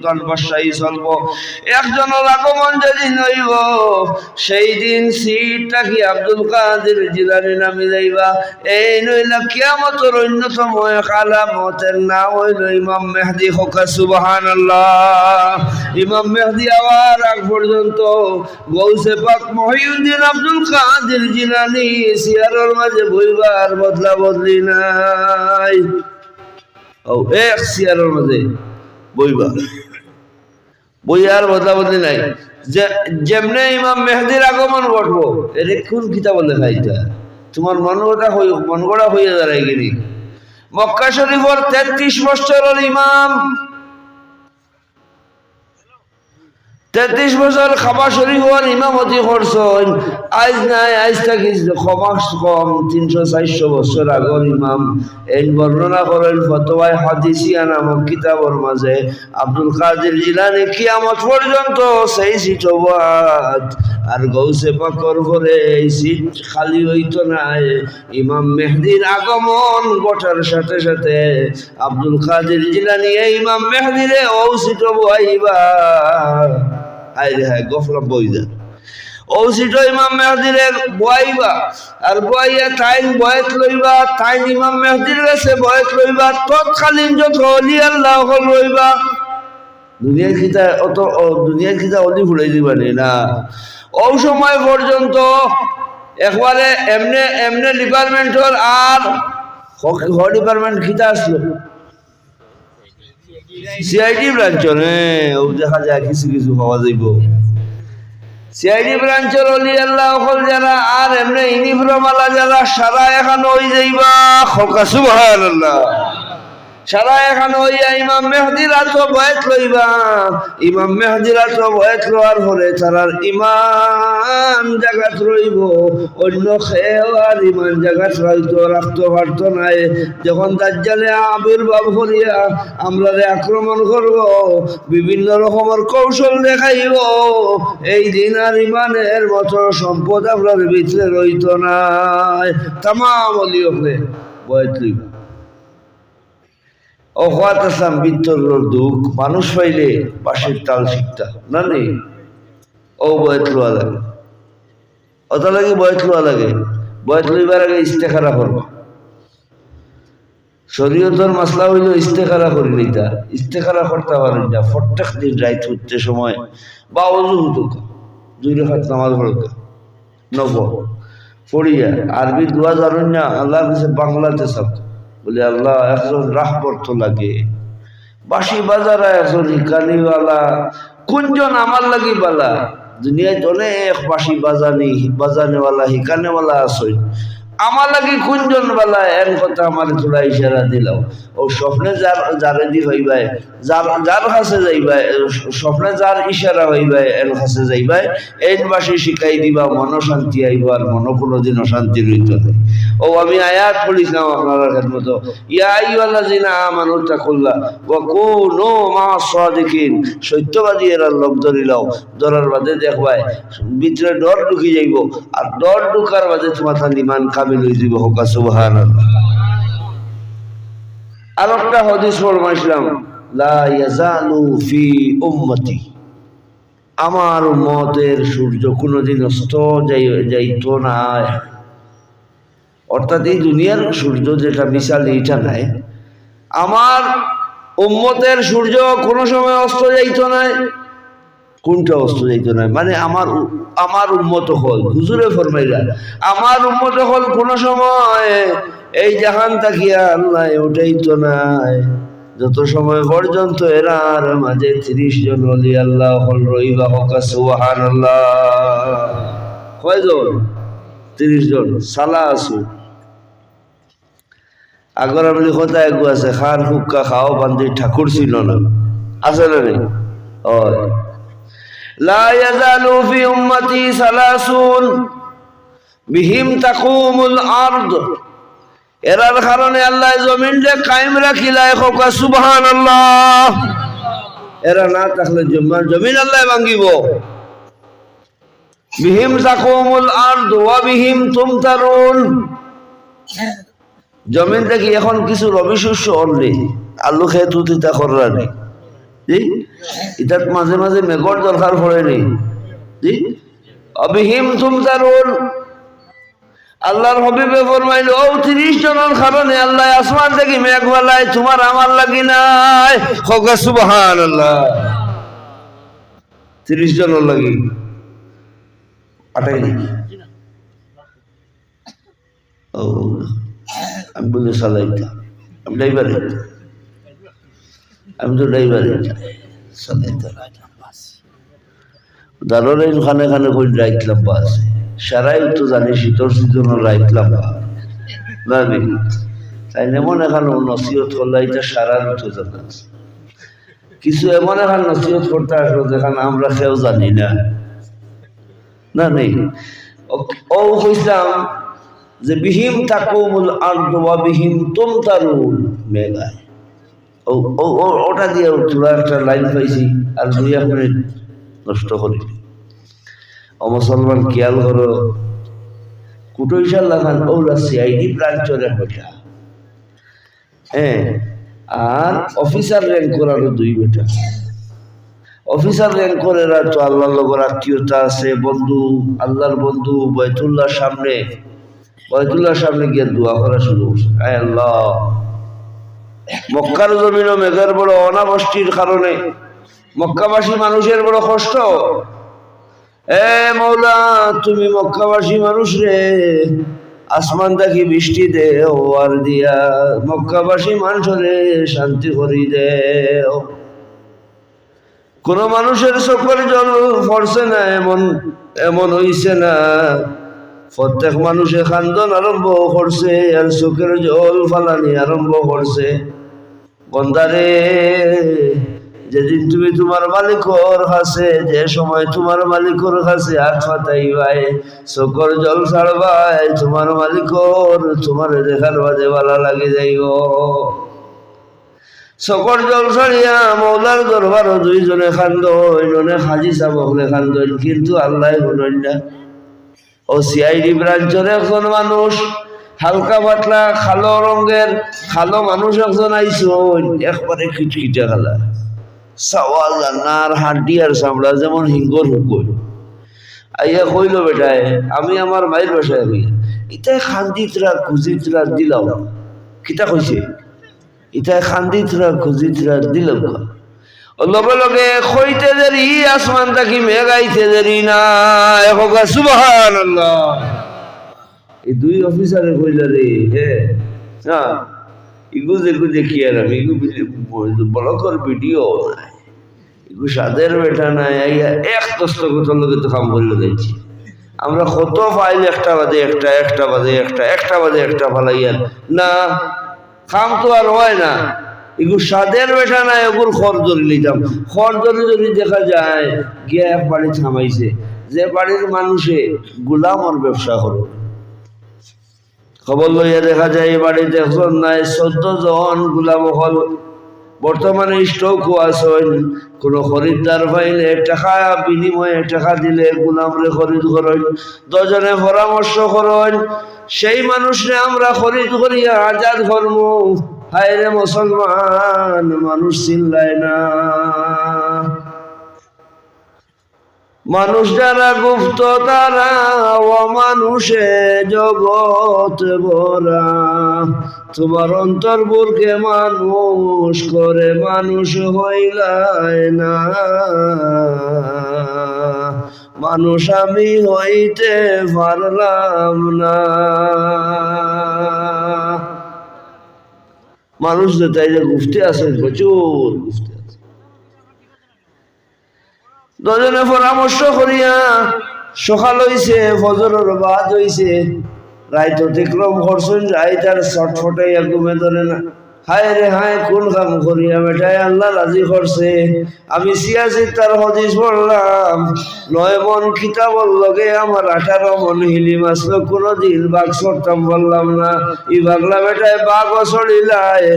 সুলতান বাদশাহী চলব। একজনের আগমন যেদিন হইব সেই দিন সিটটা কি আব্দুল কাদের জিলানী নামে যাইবা। এই নইলা কিয়ামতের অন্যতম এক আলামতের নাম হইল ইমাম মেহদি। হোকা সুবহানাল্লাহ। ইমাম মেহদি আওয়ার আগ পর্যন্ত গৌসে পাক মহিউদ্দিন আব্দুল কাদের জিলানী সিয়ারের মাঝে বইবার বদলা বদলি নাই। ও এক সিয়ারের মাঝে বইবা, বইয়ার বদলা বদলি নাই। যেমনে ইমাম মেহদির আগমন ঘটবো এর কোন কিতাব লেখা? এটা তোমার মন গড়া হয়ে দাঁড়ায় গেলি। মক্কা শরীফের 33 বছরের ইমাম, 33 বছর খাবা শরীফের ইমামতি করছেন। আজ নাই, আজ থাকি কম 300-400 বছর আগর ইমাম। এই বর্ণনা করেন ফতোয়ায়ে হাদিসিয়া নামক কিতাবের মাঝে আব্দুল কাদের জিলানী কিয়ামত পর্যন্ত সেই সিট হবাত। আর গৌসে পাকর করে এই সিট খালি হইতো না। ইমাম মেহদির আগমন ঘটার সাথে সাথে আব্দুল কাদের জিলানী এই ইমাম মেহদিরে ও সিট বইবা। আইরে হায় গফলা বইদা ও সিটো ইমাম মেহদিরে বইবা। আর বইয়া তাইন বয়ত লইবা, তাইন ইমাম মেহদির কাছে বয়ত লইবা। তৎকালীন যত অলি আল্লাহ হল লইবা। দুনিয়ার খিতা অলি ফুলাই দিবা না। ও সময় পর্যন্ত একবারে এমনে ডিপার্টমেন্টর আর ডিপার্টমেন্ট খিতা আসলো সিআইডি ব্রাঞ্চর। ও দেখা যায় কিছু কিছু পাওয়া যাইব সিআইডি ব্রাঞ্চর অলি আল্লাহ হল যারা আর এমনি ইউনিফর্মালা যারা সারা এখানে ওই যাইবা। খোকা সুবহানাল্লাহ। সারা এখানে হইয়া ইমাম মেহদিরা তো বয়স লইবা। ইমাম মেহদিরা তো বয়স লওয়ার পরে তারার ইমান জাগাত রইব, অন্য খেয়েও আর ইমান জাগাত রাখতে পারতো নাই। যখন দাজ্জালে আবির্ভাব করিয়া আমরা আক্রমণ করব, বিভিন্ন রকমের কৌশল দেখাইব, এই দিন আর ইমানের মতো সম্পদ আপনার ভিতরে রইত নাই। তামাম অলি হলে বয়স লইবা। অখাত আসলাম বিত্তর দুঃখ মানুষ পাইলে পাশের তাল শিখতা না নেই। ও বয়স লোয়া লাগে, অত লাগে বয়স লোয়া লাগে। বয়স লইবার আগে ইস্তেখারা করবো। শরীয়তের মাসলা হইল ইস্তেখারা করি নিতা। ইস্তেখারা করতে পারেন না প্রত্যেক দিন রাইত হচ্ছে সময় বা অজু হুতুক 2 রাকাত নামাজ পড়তে নব পড়িয়া আরবি দোয়া জানেন না। আল্লাহর কাছে বাংলাতে সব বলে আল্লাহ একজন রাহবর্ত লাগে, বাসি বাজারা একজন হিকানিওয়ালা, কোনজন আমার লাগি বালা। দুনিয়ায় অনেক বাসি বাজানেওয়ালা হিকানেওয়ালা আছে, আমার লাগি কোনজন বালা এর কথা আমার তোরা ইশারা দিলাম। ও স্বপ্নে যারে দি হইবাই, যার কাছে যাইবাই, স্বপ্নে যার ইশারা হইবাই এর কাছে যাইবাই, এই বাসি শিখাই দিবা, মন শান্তি আইব আর মন কোনোদিন অশান্তি রইত না। ও আমি আয়াত পড়িছিলাম আপনারা খেদমত, ইয়া আইয়ুহাল্লাযিনা আমানু তাকুল্লাহ ওয়া কুনু মা'আস সাদিকিন। সত্যবাদী এরা লোক ধরিলাও, ধরার বাদে দেখবাই ভিতরে ডর ঢুকি যাইব, আর ডর ঢুকার বাদে তোমার ঈমান কামিল হয়ে যাবে। হোকা সুবহানাল্লাহ। আর একটা হাদিস পড়লাম, লা ইয়াজালু ফি উম্মতি, আমার উম্মতের সূর্য কোনোদিন অস্ত যাইতো না। অর্থাৎ এই দুনিয়ার সূর্য যেটা বিশাল এইটা নাই, আমার উম্মতের সূর্য কোনো সময় অস্ত যাইতো না। কোনটা অস্ত যাইতো না মানে আমার উম্মত হল, হুজুরে ফরমাইলা আমার উম্মত হল কোনো সময় এই জাহান তাকিয়া আল্লাহ উঠাইতো নাই, যত সময় পর্যন্ত এরার মাঝে 30 জন ওলি আল্লাহ হল রইবা। হোকা সুবহানাল্লাহ। কয়জন? 30 জন। সালা আসু আগর আমি কথা একগু আছে, খান হুক্কা খাও বান্দি ঠাকুর ছিল না, আছে না নেই? লা ইয়াজালু ফি উম্মতি সালাসুন বিহিম তাকুমুল আরদ, এরার কারণে আল্লাহ জমিনকে কায়েম রাখিলায়। হোকা সুবহানাল্লাহ। এরা না থাকলে জমিন আল্লাহ ভাঙিব। বিহিম তাকুমুল আরদ ওয়া বিহিম তুমতারুন, জমিন থেকে এখন কিছু রবি শস্য অনলি আলু খেয়ে তুতিতা করার নেই। ইতাত মাঝে মাঝে মেঘর দরকার পড়েনি জি অবিহিম তুমতারুন আল্লাহর হাবিবে ফরমাইল ও 30 জনের কারণে আল্লাহ আসমান থেকে মেঘ বালায় তোমার আমার লাগি নাই হোক সুবহানাল্লাহ 30 জনের লাগি আটাই নাকি ও আমি বলে চালাইতাম আমি ড্রাইভারে আমি তো ড্রাইভারে চালাইতাম দারোরে খানে খানে করে রাইতলাম বাস সারাই তো জানি শীতল সিজনের রাইতলাম না দেখি তাই এমন এখন নসিহত করলে এটা সারা তো জানা কিছু এমন এখন নসিহত করতে আসলো যেখানে আমরা কেউ জানি না না নেই ও কইলাম যে বিহিম তাকুমুল আরদু ওয়া বিহিম তুমতারুন মেঘায় ও ও ওটা দিয়ে তোরা একটা লাইন পাইছি আর 2 মিনিট নষ্ট করি ও মুসলমান খেয়াল করো কুটইশাল লাগান ওরা সিআইডি ব্রাঞ্চের বেটা হ্যাঁ আর অফিসার র্যাঙ্ক করারও 2 বেটা অফিসার র্যাঙ্ক করে তো আল্লাহর লগর আত্মীয়তা আছে বন্ধু আল্লাহর বন্ধু বাইতুল্লাহর সামনে গিয়ে দোয়া করা শুরু করছে আয় আল্লাহ মক্কার জমিন মেঘের বড় অনাবৃষ্টির কারণে মক্কাবাসী মানুষের বড় কষ্ট এ মৌলা তুমি মক্কাবাসী মানুষ রে আসমান দেখি বৃষ্টি দেও আর দিয়া মক্কাবাসী মানুষরে শান্তি করি দেও কোন মানুষের চোখের জল পড়ছে না এমন হইছে না প্রত্যেক মানুষে খান্দন আরম্ভ করছে আর চোখের জল ফালানি আরম্ভ করছে বন্দারে যেদিন তুমি তোমার মালিকর কাছে যে সময় তোমার মালিকর কাছে হাত পাতাই ভাই চোখের জল ছাড়বাই তোমার মালিকর তোমার দেখার বাদে ভালো লাগে যাইব চোখের জল ছাড়িয়া মৌলার দরবারও 2 জনে খান্দন অনেক হাজি সাবকলে খান্দন কিন্তু আল্লাহ শুনেন না ও সিআইডি ব্রাঞ্চের একজন মানুষ হালকা পাতলা কালো রঙের কালো মানুষ একজন আইসন একবারে খিটখিটা খালা চাওয়া জানার হাড্ডি আর চামড়া যেমন হিঙ্গর হুকর আইয়া কইল বেটায় আমি আমার মায়ের বাসায় হই ইতাই খান্দিতরা খুঁজিতরা দিলাম কিতা কইছে ইতাই খান্দিতরা খুঁজিতরা দিলাম লগে লগে কইতে দেরি আসমান থাকি মেঘ আইতে দেরি না হোক সুবহানাল্লাহ এই 2 অফিসারে কইলা রে হ্যাঁ ইগু দেখি আর আমি ইগু ব্লগের ভিডিও নাই ইগু সাদের বেটা নাই এক দস্তগতর লগে তো কাম করিল যাইছি আমরা কত ফাইল একটা বাদে একটা ফালাইয়ার না কাম তো আর হয় না এগুলো সাদের বেটা নাই ওগুলো খড় ধরে নিতাম খড় ধরে যদি দেখা যায় গিয়ে এক বাড়ি থামাইছে যে বাড়ির মানুষে গোলামর ব্যবসা করো খবর লইয়া দেখা যায় এই বাড়িতে এখন নাই 14 জন গোলাম হল বর্তমানে স্টকও আছেন কোনো খরিদ্দার পাইলে টাকা বিনিময়ে টাকা দিলে গোলামরে খরিদ করেন 2 জনে পরামর্শ করেন সেই মানুষরে আমরা খরিদ করিয়া আজাদ করব হায় রে মুসলমান মানুষ চিল্লায় না মানুষ যারা গুপ্ত তারা অমানুষে জগৎ ভরা তোমার অন্তর বুরকে মানুষ করে মানুষ হইলায় না মানুষ আমি হইতে পারলাম না মানুষ যে তাই যে গুফতে আছে প্রচুর গুফতে আছে 2 জনে পরামর্শ করিয়া সকাল হইছে ফজরের বাদ হইছে রাত অতিক্রম করছেন রাত আর ছটফটাইয়া ঘুমে ধরে না হায় রে হায় কোন কাম করিয়া বেটায় আল্লাহ রাজি করছে আমি সিয়াসি তার হদিস পড়লাম 9 মন কিতাবর লগে আমার 18 মন হিলি মাসলো কোনদিন বাঘ ছড়তাম বললাম না ই বাগলা বেটায় বাঘও ছড়িলায়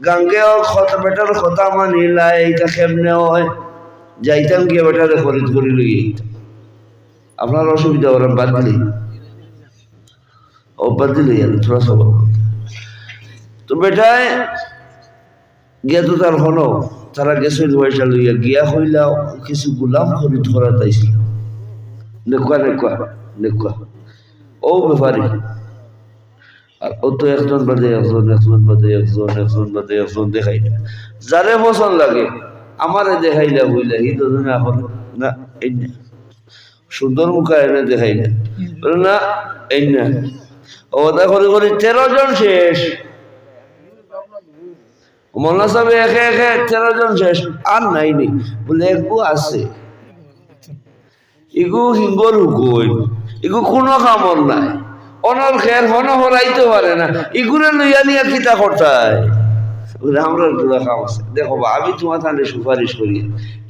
গাঙ্গেও বেটার কথা মানিলায় এটা কেমনে হয় যাইতাম গিয়ে বেটারে খরিদ করি লই আপনার অসুবিধা ওরা বাদ দিলে থোড়া সব তো বেটায় গিয়ে তো তার হলো তারা গেছে পয়সা লইয়া গিয়া হইলা কিছু গোলাম খরিদ করা তাইছিল নেকুয়া নেকুয়া নেকুয়া ও ব্যাপারে আর ও তো একজন বাদে একজন একজন বাদে একজন একজন বাদে একজন দেখাই না যারে পছন্দ লাগে আমারে দেখাইলা হইলা হি দুজনে এখন না এই না সুন্দর মুখা এনে দেখাই না বলে না এই না ওটা করে করে 13 জন শেষ মোল্লা সাহেব একে একে 13 জন শেষ আর নাই নি বলে একটু আছে ইগু হিঙ্গর হুকুই ইগু কোনো কামর নাই অনর খের হন হরাইতে পারে না ইগুরে লইয়া নিয়ে কিতা করতায় আমরা গুলা কাম আছে দেখো আমি তোমার তাহলে সুপারিশ করি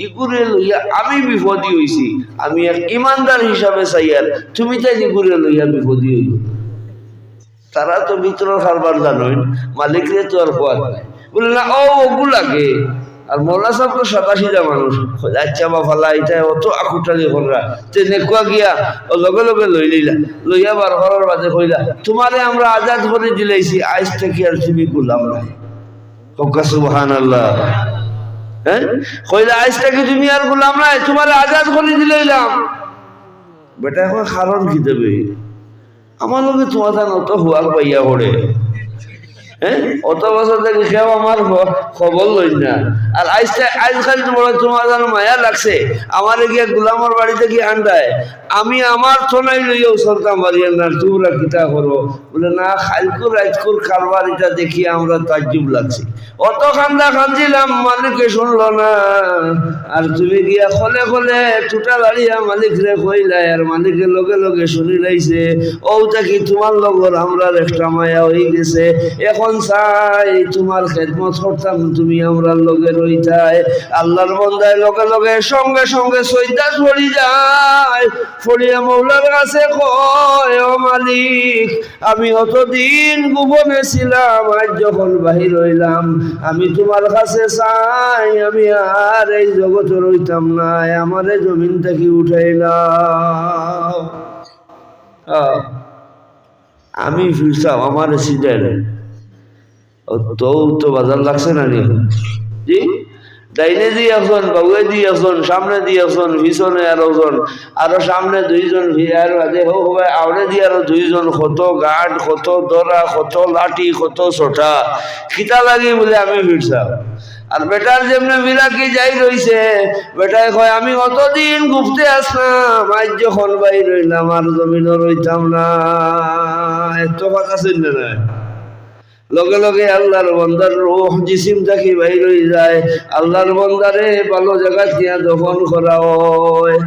ইগুরে লইয়া আমি বিপদী হইছি আমি এক ইমানদার হিসাবে চাইয়ার তুমি তাই ইগুরে লইয়া বিপদী হইল তারা তো ভিতরের কারবার জানোই মালিকরে তো আর খোয়াত নাই বলে না ও ওগু লাগে আর মোল্লা সাহেব তো 87টা মানুষ আচ্ছা বা ফালা এটা অত আকুটালি কররা তে নেকুয়া গিয়া ও লগে লগে লই লইলা লইয়া বার করার বাদে কইলা তোমারে আমরা আজাদ করে দিলাইছি আজ থেকে আর তুমি গোলাম নাই কক্কা সুবহানাল্লাহ হ্যাঁ কইলা আজ থেকে তুমি আর গোলাম নাই তোমারে আজাদ করে দিলাইলাম বেটা এখন কারণ কি দেবে আমার লগে তোমার অত হুয়াক পাইয়া পড়ে হ্যাঁ অত বছর থেকে কেউ আমার খবর লই না আর আজকাল তোমার যেন মায়া লাগছে আমার গিয়ে গোলামর বাড়িতে গিয়ে আন্ডায় আমি আমার থনাই লইয়াও সরকার মারিয়া না তোমরা কিতা করো বলে না খালকুর রাজকুর কারবার এটা দেখি আমরা তাজ্জুব লাগছে অত কান্দা কান্দিলাম মালিকে শুনলো না আর তুমি গিয়া খলে খলে টুটা দাঁড়িয়া মালিক রে কইলাই আর মালিকের লগে লগে শুনি লাইছে ওটা কি তোমার লগর আমরা একটা মায়া হয়ে গেছে এখন চাই তোমার খেদমত করতাম তুমি আমরা লগে রইতাই আল্লাহর বন্দায় লগে লগে সঙ্গে সঙ্গে সইদা ছড়ি যায় ফড়িয়া মৌলার কাছে কয় ও মালিক আমি অতদিন গোপনে ছিলাম আজ যখন বাহির হইলাম আমি তোমার কাছে চাই আমি আর এই জগতে রইতাম না আমারে জমিন থেকে উঠাইলাম আমি ফিরতাম আমার সিজাই তো তো বাজার লাগছে না নি জি ডাইনে দিয়ে একজন বাবুয়ে দিয়ে একজন সামনে দিয়ে একজন পিছনে আরো সামনে 2 জন আর আগে হবে আওড়ে দিয়ে আরো 2 জন কত গার্ড কত দরা কত লাঠি কত ছোটা খিতা লাগি বলে আমি ফিরতাম আর বেটার যেমনি বিরাকি যাই রইছে বেটায় কয় আমি অতদিন গুপ্তে আসলাম আজ যখন বাইর রইলাম আর জমিনও রইতাম না এত কথা শুনলে না লগে লগে আল্লাহর বান্দার রূহ জিসিম থাকি বাইর হয়ে যায় আল্লাহর বান্দারে ভালো জায়গা দিয়া দফন করা হয়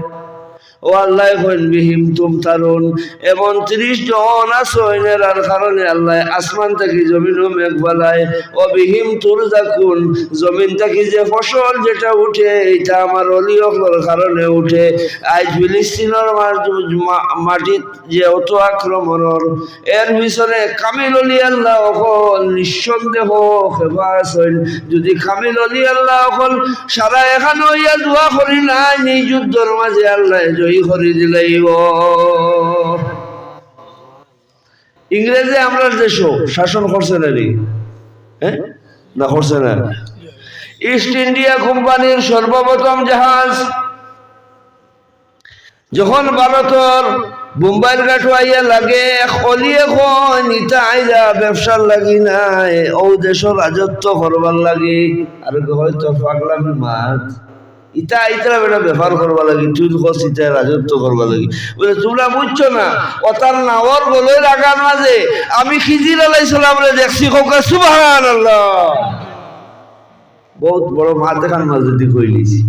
ও আল্লাহ কইন বিহিম তুম তারুন এমন 30 জন আসইনের আর কারণে আল্লাহ আসমান থেকে জমিনও মেঘ বালায় ও বিহিম তুর যাকুন জমিন থেকে যে ফসল যেটা উঠে এটা আমার অলিয়কর কারণে উঠে আজ ফিলিস্তিনের মাটিত যে অত আক্রমণর এর পিছনে কামিল অলি আল্লাহ অকল নিঃসন্দেহ খেবা আসইন যদি কামিল অলি আল্লাহ অকল সারা এখানে হইয়া দোয়া করি নাই এই যুদ্ধর মাঝে আল্লাহ করে দিলাইব ইংরেজি আমরা দেশও শাসন করছে না রে হ্যাঁ না করছে না ইস্ট ইন্ডিয়া কোম্পানির সর্বপ্রথম জাহাজ যখন ভারতের বোম্বাইয়ের ঘাটু আইয়া লাগে খলিয়ে খন ইটা আইলা ব্যবসার লাগি নাই ও দেশের রাজত্ব করবার লাগে আর হয়তো পাগলামি মাছ ইটা ইটা বেটা ব্যাপার করবা লাগি তুই কস ইটা রাজত্ব করবা লাগি বলে তোমরা বুঝছো না ওটার নাওয়ার বলে লাগার মাঝে আমি খিজির আলাইসালাম রে দেখছি কোকা সুবহানাল্লাহ বহুত বড় মাছ দেখার মাঝে দি কইলিছি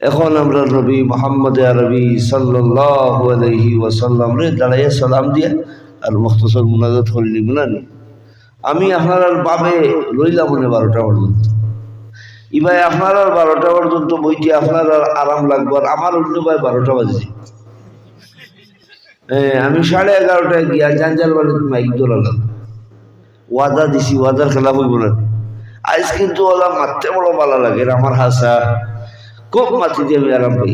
এখন আমরা নবী মুহাম্মদ আরবি সাল্লাল্লাহু আলাইহি ওয়াসাল্লাম রে দাঁড়াইয়া সালাম দিয়া আর মুখতাসর মুনাজাত করলি না আমি আপনার বাবে রইলাম মনে 12টা পর্যন্ত ভাই আপনার 12টা পর্যন্ত বইটি আপনার আরাম লাগবে আর আমার অন্য ভাই 12টা বাজে আমি 11:30টায় গিয়া জাঞ্জাল বাড়ি মাইক ধরালাম ওয়াদা দিছি ওয়াদার খেলা হইব না আজ কিন্তু ওলা মারতে বড় ভালো লাগে আমার হাসা খুব মাতি দিয়ে আমি আরাম পাই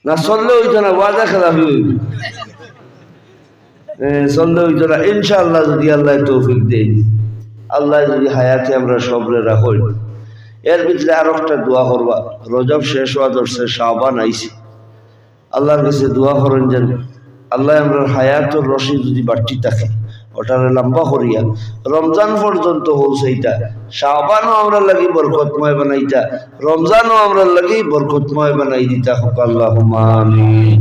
না চললে হইতো না ওয়াদা খেলা হইব চললে হইতো না ইনশাআল্লাহ যদি আল্লাহ তৌফিক দেয় আল্লাহ যদি হায়াতে আমরা সবরে রাখই। এর ভিতরে আর একটা দোয়া করবা, রজব শেষ হওয়া ধরছে, শাবান আইছে, আল্লাহর কাছে দোয়া করেন যেন আল্লাহ আমরা হায়াতের রশি যদি বাড়তি থাকে ওটারে লম্বা করিয়া রমজান পর্যন্ত পৌঁছাইতা, শাবানও আমরা লাগি বরকতময় বানাইতা, রমজানও আমরা লাগি বরকতময় বানাই দিতা। আল্লাহুম্মা আমিন।